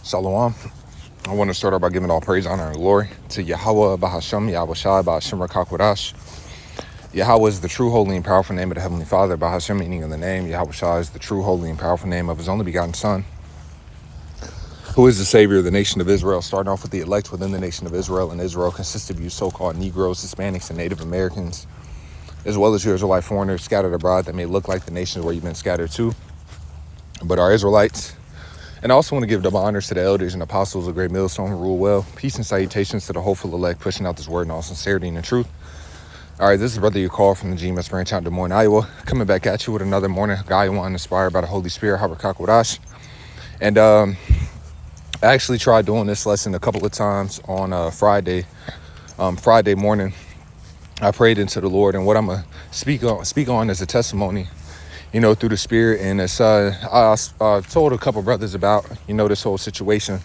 Shalom. I want to start out by giving all praise, honor, and glory to Yahweh, Bahasham, Yahweh Shai, Bahasham Rakakwadash. Yahweh is the true, holy, and powerful name of the Heavenly Father. Bahasham, meaning of the name. Yahweh Shai is the true, holy, and powerful name of His only begotten Son, who is the Savior of the nation of Israel. Starting off with the elect within the nation of Israel. And Israel consists of you so-called Negroes, Hispanics, and Native Americans, as well as you Israelite foreigners scattered abroad that may look like the nations where you've been scattered to, but are Israelites. And I also want to give double honors to the elders and apostles of Great Millstone who rule well. Peace and salutations to the hopeful elect pushing out this word in all sincerity and in truth. All right, this is Brother Call from the GMS branch out in Des Moines, Iowa, coming back at you with another morning Hagayawan inspired by the Holy Spirit, Hagayawan. And I actually tried doing this lesson a couple of times on Friday morning. I prayed into the Lord, and what I'm gonna speak on is a testimony, through the Spirit. And it's I told a couple brothers about this whole situation,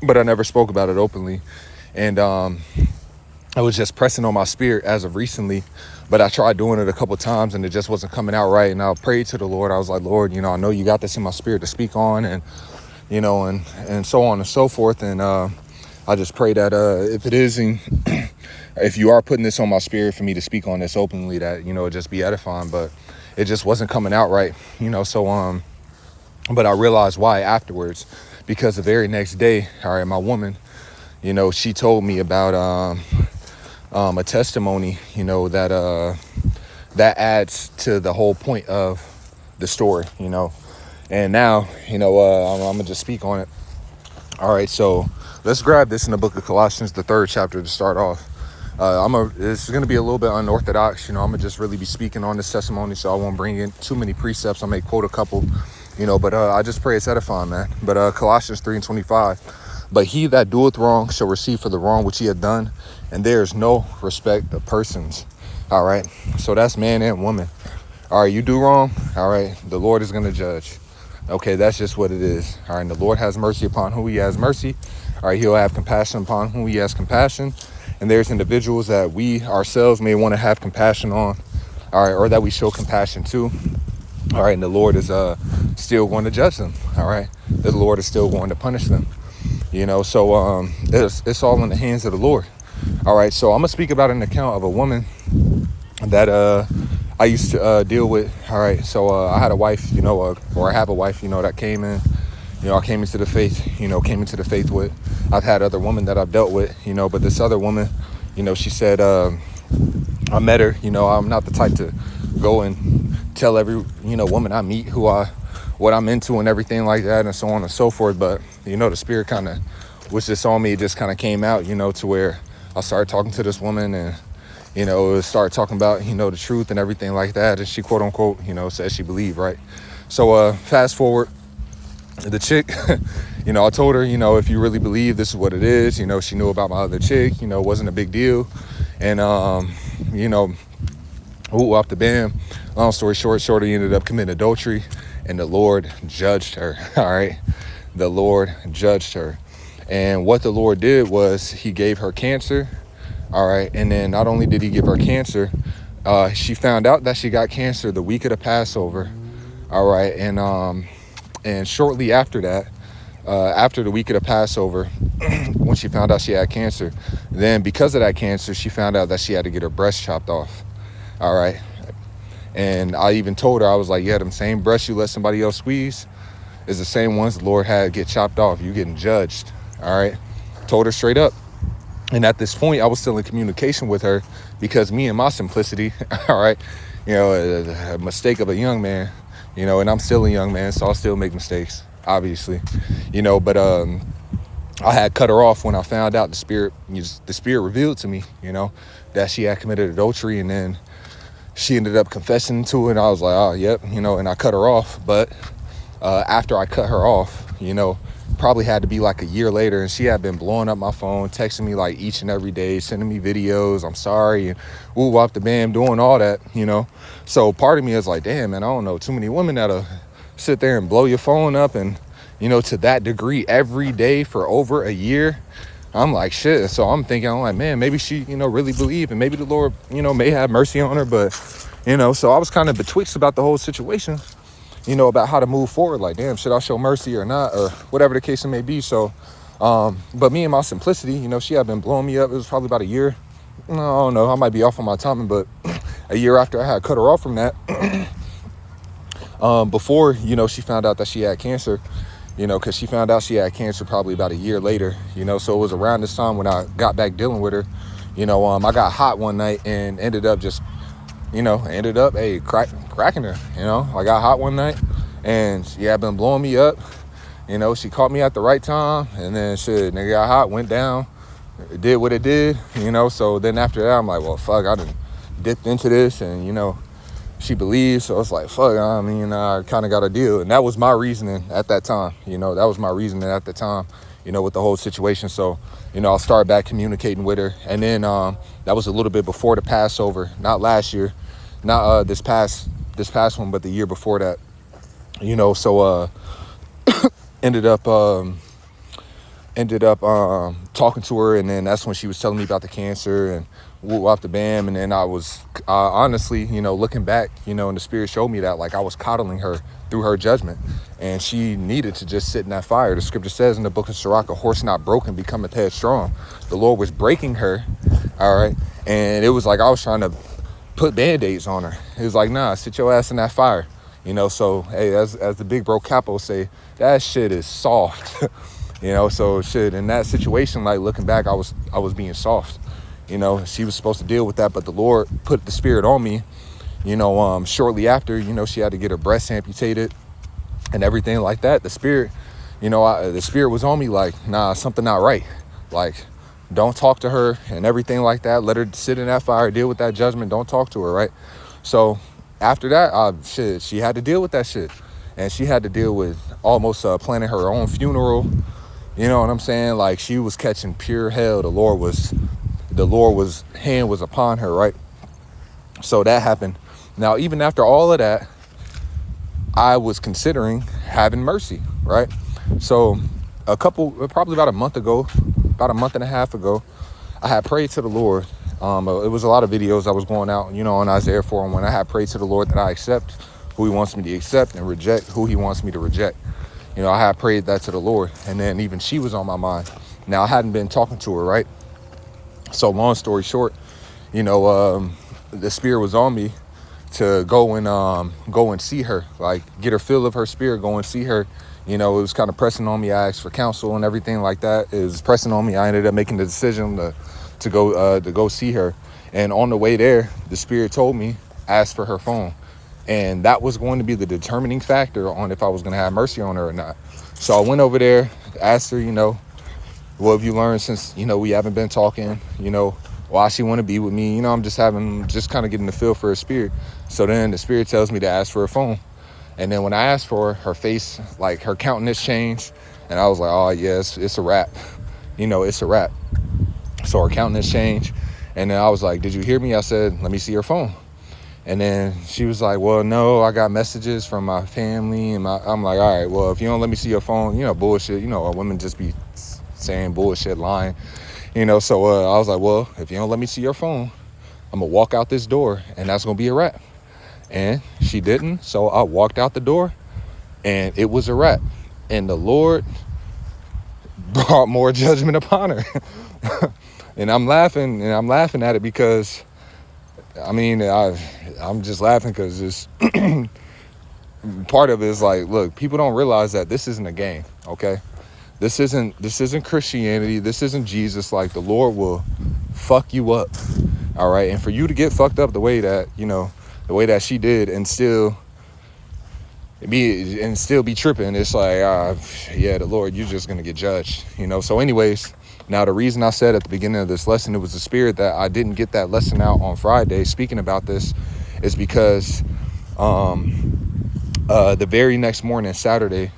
but I never spoke about it openly. And I was just pressing on my spirit as of recently, but I tried doing it a couple times and it just wasn't coming out right. And I prayed to the Lord. I was like, Lord, I know you got this in my spirit to speak on, and and so on and so forth. And I just pray that if it is, if you are putting this on my spirit for me to speak on this openly, that it just be edifying. But it just wasn't coming out right, so but I realized why afterwards, because the very next day, all right, my woman, she told me about a testimony, that adds to the whole point of the story, and now, I'm gonna just speak on it. All right, so let's grab this in the book of Colossians, the 3rd chapter, to start off. It's going to be a little bit unorthodox. I'm going to just really be speaking on this testimony, so I won't bring in too many precepts. I may quote a couple, but I just pray it's edifying, man. But Colossians 3:25, but he that doeth wrong shall receive for the wrong which he hath done, and there is no respect of persons. All right, so that's man and woman. All right, you do wrong. All right, the Lord is going to judge. Okay, that's just what it is. All right, and the Lord has mercy upon who he has mercy. All right, he'll have compassion upon whom he has compassion. And there's individuals that we ourselves may want to have compassion on, all right, or that we show compassion to, all right, and the Lord is still going to judge them, all right. The Lord is still going to punish them, so it's all in the hands of the Lord, all right. So I'm gonna speak about an account of a woman that I used to deal with, all right. So I had a wife, or I have a wife, that came in. I came into the faith with. I've had other women that I've dealt with, but this other woman, she said, I met her, I'm not the type to go and tell every, woman I meet what I'm into and everything like that and so on and so forth. But, the Spirit kind of was just on me. It just kind of came out, to where I started talking to this woman and, started talking about, the truth and everything like that. And she, quote unquote, says she believed, right? So fast forward. The chick, I told her, if you really believe this is what it is, she knew about my other chick, it wasn't a big deal. And, off the bam, long story short, Shorty ended up committing adultery, and the Lord judged her. All right. The Lord judged her. And what the Lord did was he gave her cancer. All right. And then not only did he give her cancer, she found out that she got cancer the week of the Passover. All right. And shortly after that, after the week of the Passover, when she found out she had cancer, then because of that cancer, she found out that she had to get her breast chopped off. All right. And I even told her, I was like, yeah, them same breasts you let somebody else squeeze is the same ones the Lord had get chopped off. You getting judged. All right. Told her straight up. And at this point, I was still in communication with her because me and my simplicity, all right, a mistake of a young man, and I'm still a young man, so I'll still make mistakes, obviously, but I had cut her off when I found out the Spirit revealed to me, that she had committed adultery, and then she ended up confessing to it, and I was like, oh, yep, and I cut her off. But after I cut her off, probably had to be like a year later, and she had been blowing up my phone, texting me like each and every day, sending me videos, I'm sorry, and woo off the bam, doing all that, So part of me is like, damn, man, I don't know too many women that'll sit there and blow your phone up and, to that degree every day for over a year. I'm like, shit. So I'm like, man, maybe she, really believe, and maybe the Lord, may have mercy on her. But, so I was kind of betwixt about the whole situation. about how to move forward. Like, damn, should I show mercy or not, or whatever the case it may be. So, but me and my simplicity, she had been blowing me up. It was probably about a year. No, I don't know. I might be off on my timing, but a year after I had cut her off from that, before, she found out that she had cancer, because she found out she had cancer probably about a year later, so it was around this time when I got back dealing with her. I got hot one night and ended up cracking her. I got hot one night and she had been blowing me up. She caught me at the right time, and then shit, nigga got hot, went down, it did what it did, so then after that I'm like, well, fuck, I done dipped into this, and she believes, so it's like, fuck, I kind of got to deal. And that was my reasoning at that time. With the whole situation. So, I'll start back communicating with her. And then that was a little bit before the Passover, not last year, not this past one, but the year before that. So ended up talking to her, and then that's when she was telling me about the cancer and woo off the bam. And then I was honestly, looking back, and the Spirit showed me that, like, I was coddling her through her judgment, and she needed to just sit in that fire. The scripture says in the book of Sirach, a horse not broken becometh headstrong. The Lord was breaking her, all right, and it was like I was trying to put band-aids on her. It was like, nah, sit your ass in that fire, so hey, as the big bro capo say, that shit is soft. So shit, in that situation, like, looking back, I was being soft. She was supposed to deal with that, but the Lord put the Spirit on me, shortly after, she had to get her breast amputated and everything like that. The Spirit, the Spirit was on me like, nah, something not right. Like, don't talk to her and everything like that. Let her sit in that fire, deal with that judgment. Don't talk to her, right? So after that, she had to deal with that shit. And she had to deal with almost planning her own funeral. You know what I'm saying? Like, she was catching pure hell. The Lord's hand was upon her, right? So that happened. Now, even after all of that, I was considering having mercy, right? So probably about a month and a half ago, I had prayed to the Lord. It was a lot of videos I was going out, on Isaiah 4:1. I had prayed to the Lord that I accept who he wants me to accept and reject who he wants me to reject. I had prayed that to the Lord, and then even she was on my mind. Now, I hadn't been talking to her, right? So long story short, the Spirit was on me to go and see her, like, get her feel of her spirit, go and see her. It was kind of pressing on me. I asked for counsel and everything like that. It was pressing on me. I ended up making the decision to go see her. And on the way there, the Spirit told me, ask for her phone. And that was going to be the determining factor on if I was going to have mercy on her or not. So I went over there, asked her, what have you learned since, we haven't been talking, why she want to be with me? I'm just kind of getting the feel for her spirit. So then the Spirit tells me to ask for her phone. And then when I asked for her face, like, her countenance changed. And I was like, oh, yes, it's a wrap. It's a wrap. So her countenance changed. And then I was like, did you hear me? I said, let me see your phone. And then she was like, well, no, I got messages from my family. And I'm like, all right, well, if you don't let me see your phone, bullshit. Women just be saying bullshit, lying. So I was like, well, if you don't let me see your phone, I'm going to walk out this door, and that's going to be a wrap. And she didn't. So I walked out the door, and it was a wrap. And the Lord brought more judgment upon her. And I'm laughing at it because, I'm just laughing because it's part of it is like, look, people don't realize that this isn't a game, okay? This isn't Christianity. This isn't Jesus. Like, the Lord will fuck you up, all right? And for you to get fucked up the way that she did and still be tripping, it's like, the Lord, you're just gonna get judged, So anyways, now the reason I said at the beginning of this lesson, it was the Spirit that I didn't get that lesson out on Friday speaking about this, is because the very next morning, Saturday,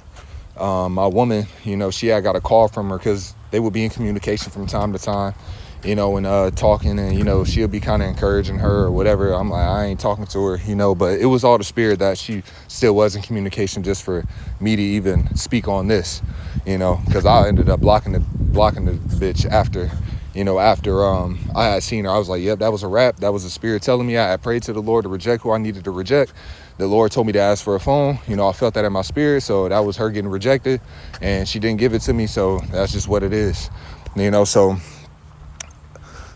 my woman, she had got a call from her because they would be in communication from time to time, and talking, and, she'll be kind of encouraging her or whatever. I'm like, I ain't talking to her, but it was all the Spirit that she still was in communication just for me to even speak on this, because I ended up blocking the bitch after I had seen her. I was like, yep, that was a wrap. That was the Spirit telling me. I prayed to the Lord to reject who I needed to reject. the Lord told me to ask for a phone. I felt that in my spirit. So that was her getting rejected, and she didn't give it to me. So that's just what it is.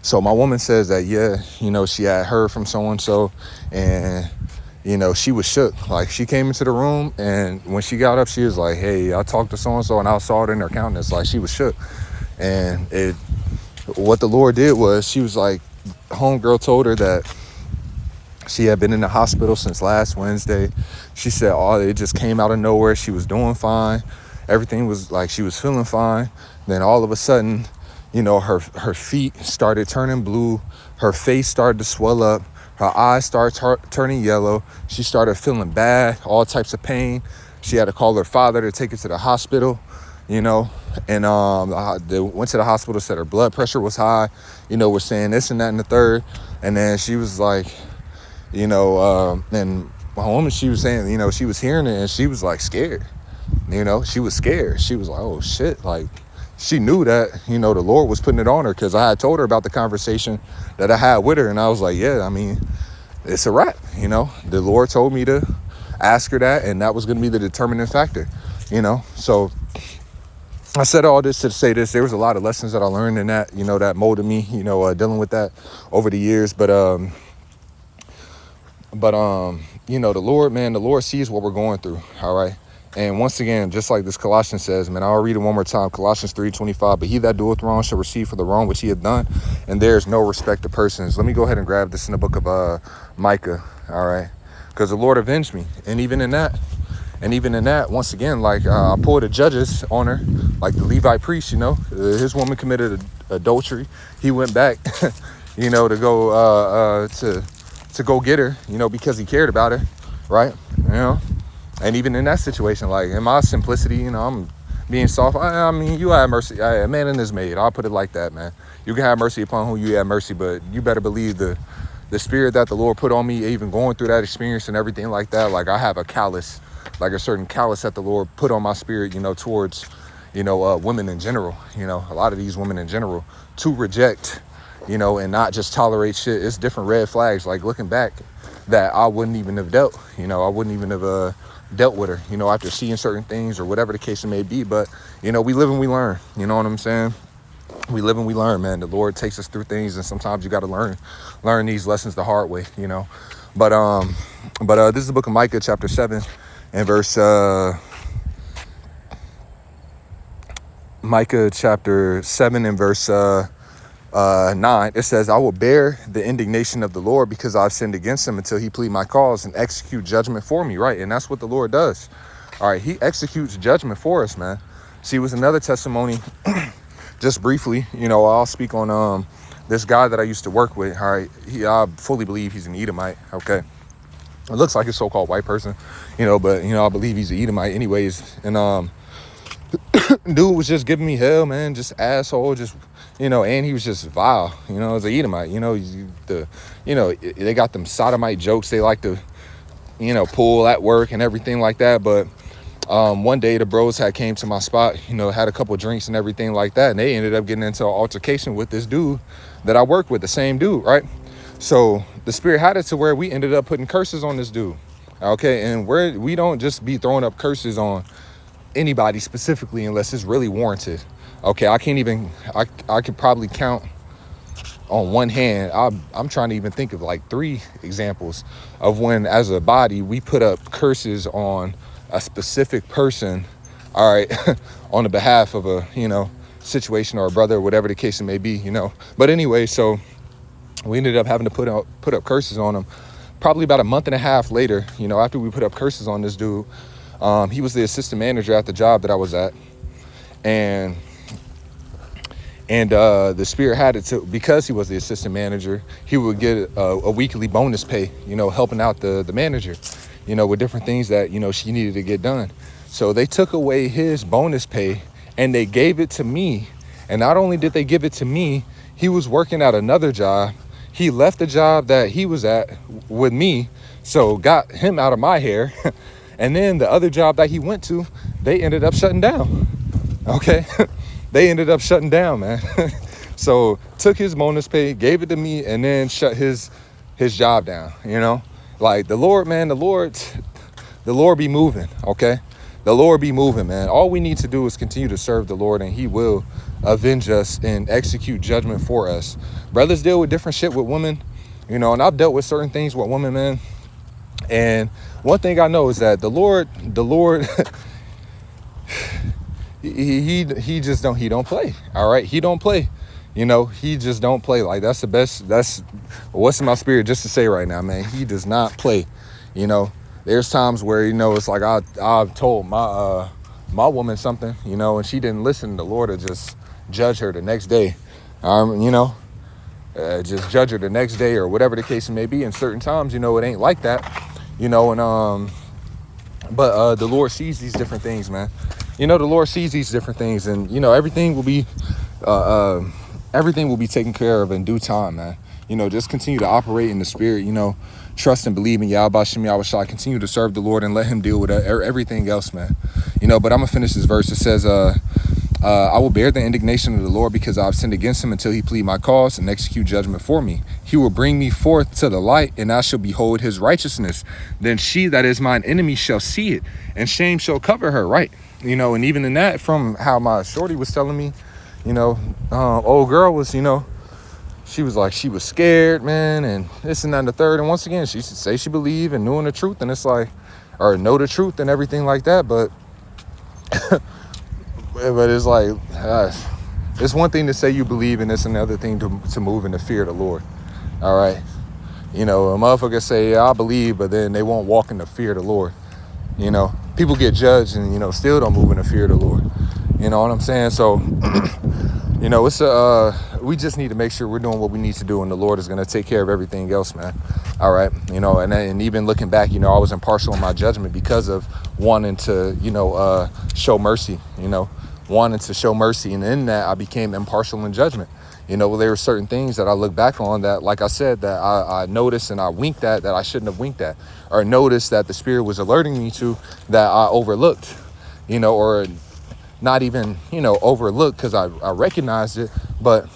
So my woman says that, yeah, she had heard from so-and-so, and, she was shook. Like, she came into the room, and when she got up, she was like, hey, I talked to so-and-so, and I saw it in her countenance. Like, she was shook. And what the Lord did was, she was like, homegirl told her that she had been in the hospital since last Wednesday. She said, it just came out of nowhere. She was doing fine. Everything was like, she was feeling fine. Then all of a sudden, her feet started turning blue. Her face started to swell up. Her eyes started turning yellow. She started feeling bad, all types of pain. She had to call her father to take her to the hospital, and they went to the hospital, said her blood pressure was high. We're saying this and that and the third. And then she was like, and my woman, she was saying, she was hearing it, and she was like scared. She was scared. She was like, oh shit. Like, she knew that, the Lord was putting it on her, because I had told her about the conversation that I had with her. And I was like, yeah, I mean, it's a wrap. The Lord told me to ask her that, and that was going to be the determining factor, So I said all this to say this. There was a lot of lessons that I learned in that, that molded me, dealing with that over the years. But the Lord, man, the Lord sees what we're going through. All right. And once again, just like this Colossians says, man, I'll read it one more time. Colossians 3:25. But he that doeth wrong shall receive for the wrong which he hath done, and there is no respect of persons. Let me go ahead and grab this in the book of Micah. All right. Because the Lord avenged me. And even in that, once again, like I pulled the judges on her, like the Levite priest, his woman committed adultery. He went back, to go to go get her, because he cared about her, right? And even in that situation, like in my simplicity, I'm being soft. I mean, you have mercy. A man in his maid. I'll put it like that, man. You can have mercy upon who you have mercy, but you better believe the spirit that the Lord put on me, even going through that experience and everything like that. Like I have a callous, like a certain callous that the Lord put on my spirit, towards, women in general. A lot of these women in general, to reject, and not just tolerate shit. It's different red flags. Like looking back, that I wouldn't even have dealt. I wouldn't even have dealt with her, after seeing certain things or whatever the case it may be. But, we live and we learn. You know what I'm saying? We live and we learn, man. The Lord takes us through things, and sometimes you got to learn these lessons the hard way, But this is the book of Micah, chapter 7, and verse Micah chapter 7 and verse 9, it says, I will bear the indignation of the Lord because I've sinned against him until he plead my cause and execute judgment for me, right? And that's what the Lord does. All right, he executes judgment for us, man. See, it was another testimony, just briefly, I'll speak on this guy that I used to work with. All right, I fully believe he's an Edomite, okay? It looks like a so-called white person, but, I believe he's an Edomite anyways. And dude was just giving me hell, man, just asshole, just... and he was just vile, as a Edomite, they got them sodomite jokes they like to, pull at work and everything like that. But one day the bros came to my spot, had a couple drinks and everything like that. And they ended up getting into an altercation with this dude that I work with, the same dude, right? So the spirit had it to where we ended up putting curses on this dude. Okay. And we don't just be throwing up curses on anybody specifically unless it's really warranted. Okay, I could probably count on one hand. I'm trying to even think of like 3 examples of when, as a body, we put up curses on a specific person, all right, on the behalf of a, situation or a brother or whatever the case it may be, But anyway, so we ended up having to put up curses on him. Probably about a month and a half later, after we put up curses on this dude, he was the assistant manager at the job that I was at. And the spirit had it to, because he was the assistant manager, he would get a weekly bonus pay, helping out the manager, with different things that, she needed to get done. So they took away his bonus pay and they gave it to me. And not only did they give it to me, he was working at another job. He left the job that he was at with me, so got him out of my hair. And then the other job that he went to, they ended up shutting down. Okay. They ended up shutting down, man. So took his bonus pay, gave it to me, and then shut his job down, Like the Lord, man, the Lord be moving, okay? The Lord be moving, man. All we need to do is continue to serve the Lord, and he will avenge us and execute judgment for us. Brothers deal with different shit with women, and I've dealt with certain things with women, man. And one thing I know is that the Lord, he just don't play. All right, he don't play. He just don't play. Like that's the best. That's what's in my spirit just to say right now, man. He does not play. There's times where it's like I've told my woman something, and she didn't listen. The Lord will just judge her the next day. Just judge her the next day or whatever the case may be. And certain times, it ain't like that, but the Lord sees these different things, man. The Lord sees these different things, and everything will be taken care of in due time, man. Just continue to operate in the spirit, trust and believe in Yahweh Shem Yahweh Shai. Continue to serve the Lord and let him deal with everything else, man. But I'm gonna finish this verse. It says, I will bear the indignation of the Lord because I've sinned against him until he plead my cause and execute judgment for me. He will bring me forth to the light, and I shall behold his righteousness. Then she that is mine enemy shall see it, and shame shall cover her, right? And even in that, from how my shorty was telling me, old girl was, she was like, she was scared, man, and this and that and the third. And once again, she should say she believe and knowing the truth, and it's like, or know the truth and everything like that. But but it's like, it's one thing to say you believe, and it's another thing to move in the fear of the Lord. All right. A motherfucker say, yeah, I believe, but then they won't walk in the fear of the Lord. People get judged and, still don't move in the fear of the Lord. You know what I'm saying? So, it's we just need to make sure we're doing what we need to do, and the Lord is going to take care of everything else, man. All right. And even looking back, I was impartial in my judgment because of wanting to, show mercy, wanting to show mercy. And in that, I became impartial in judgment. There were certain things that I look back on that, like I said, that I noticed and I winked at that I shouldn't have winked at, or noticed that the Spirit was alerting me to that I overlooked, or not even, overlooked because I recognized it. But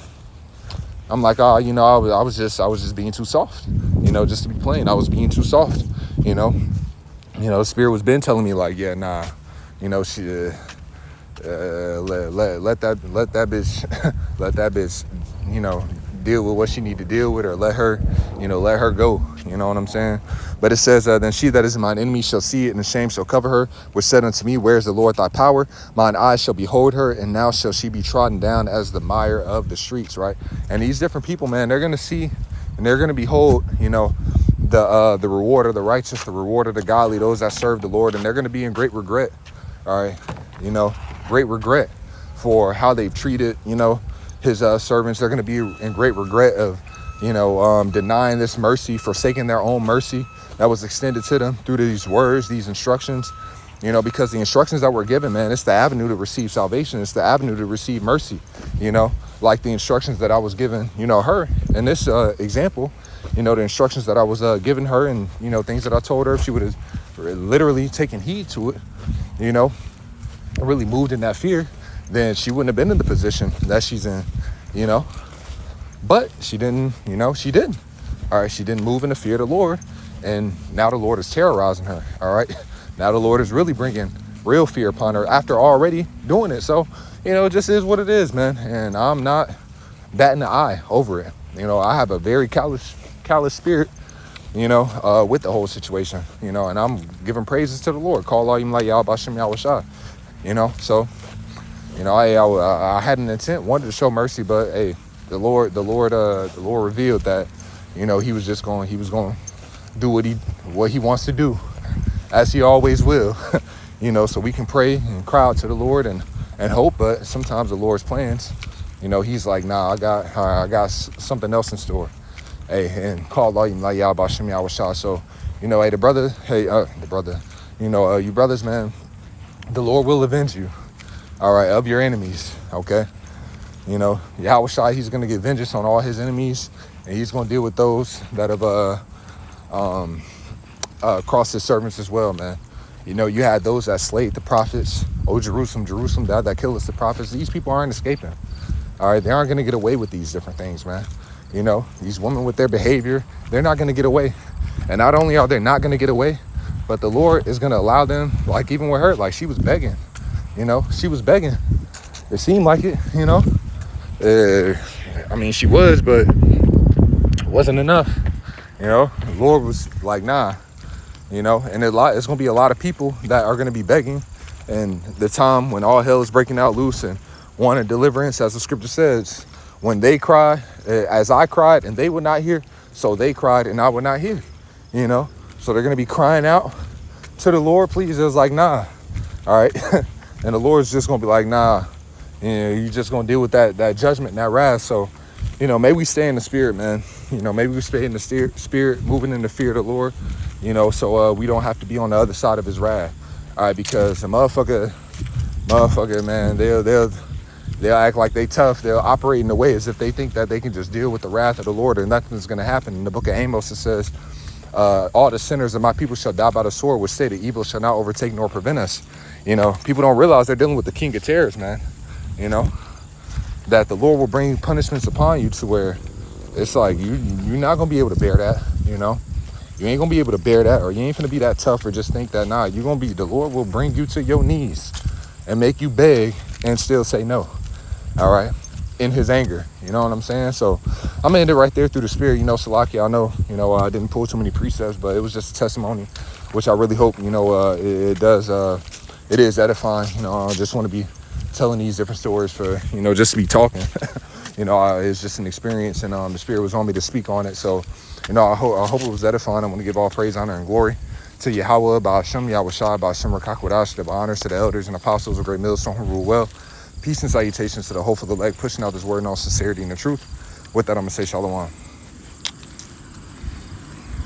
I'm like, I was just being too soft, just to be plain. I was being too soft, the Spirit was been telling me like, yeah, nah, she, let that bitch, let that bitch, deal with what she need to deal with, or let her go. You know what I'm saying? But it says, then she that is mine enemy shall see it, and the shame shall cover her, which said unto me, where is the Lord thy power? Mine eyes shall behold her, and now shall she be trodden down as the mire of the streets, right? And these different people, man, they're going to see, and they're going to behold, the reward of the righteous, the reward of the godly, those that serve the Lord, and they're going to be in great regret, all right? Great regret for how they've treated, his servants. They're going to be in great regret of, denying this mercy, forsaking their own mercy that was extended to them through these words, these instructions, because the instructions that were given, man, it's the avenue to receive salvation. It's the avenue to receive mercy, like the instructions that I was given, her in this example, the instructions that I was giving her, and, things that I told her, if she would have literally taken heed to it, really moved in that fear, then she wouldn't have been in the position that she's in, but she didn't, she didn't. All right. She didn't move in the fear of the Lord. And now the Lord is terrorizing her. All right. Now the Lord is really bringing real fear upon her after already doing it. So, it just is what it is, man. And I'm not batting an eye over it. I have a very callous spirit, with the whole situation, and I'm giving praises to the Lord. Call all you like Yahweh Shem Yahweh Shai, so, I had an intent, wanted to show mercy, but hey, the Lord revealed that, he was going to do what he wants to do, as he always will, so we can pray and cry out to the Lord and hope. But sometimes the Lord's plans, he's like, nah, I got something else in store. Hey, and call all you like Yahweh Shem Yahweh Shai. So, hey, you brothers, man, the Lord will avenge you. All right, of your enemies, okay? Yahweh Shai, he's going to get vengeance on all his enemies, and he's going to deal with those that have crossed his servants as well, man. You had those that slayed the prophets. Oh, Jerusalem, Jerusalem, that killeth the prophets. These people aren't escaping. All right, they aren't going to get away with these different things, man. These women with their behavior, they're not going to get away. And not only are they not going to get away, but the Lord is going to allow them, like even with her, like she was begging, she was begging. It seemed like it, I mean, she was, but it wasn't enough, The Lord was like, nah, and it's going to be a lot of people that are going to be begging. And the time when all hell is breaking out loose and wanting deliverance, as the scripture says, when they cry, as I cried and they would not hear, so they cried and I would not hear, So they're going to be crying out to the Lord, please. It was like, nah, all right. And the Lord's just going to be like, nah, you're just going to deal with that judgment and that wrath. So, maybe we stay in the spirit, man. Maybe we stay in the spirit, moving in the fear of the Lord, so we don't have to be on the other side of his wrath. All right, because the motherfucker, man, they'll act like they tough. They'll operate in a way as if they think that they can just deal with the wrath of the Lord and nothing's going to happen. In the book of Amos, it says, all the sinners of my people shall die by the sword, which say the evil shall not overtake nor prevent us. People don't realize they're dealing with the king of terrors, man. That the Lord will bring punishments upon you to where it's like you're not going to be able to bear that, You ain't gonna be able to bear that, or you ain't gonna be that tough, or just think that, nah, the Lord will bring you to your knees and make you beg and still say no. All right. In his anger. You know what I'm saying? So I'm gonna end it right there through the spirit. Salaki, I know, I didn't pull too many precepts, but it was just a testimony, which I really hope, it is edifying. I just want to be telling these different stories for, just to be talking. It's just an experience, and the spirit was on me to speak on it. So, I hope it was edifying. I want to give all praise, honor, and glory to Yahweh, Ba'ashem, Yahushua, Ba'ashem, Rakakwadash, the honors to the elders and apostles of Great Millstone who rule well. Peace and salutations to the hope of the elect, pushing out this word in all sincerity and the truth. With that, I'm going to say shalom.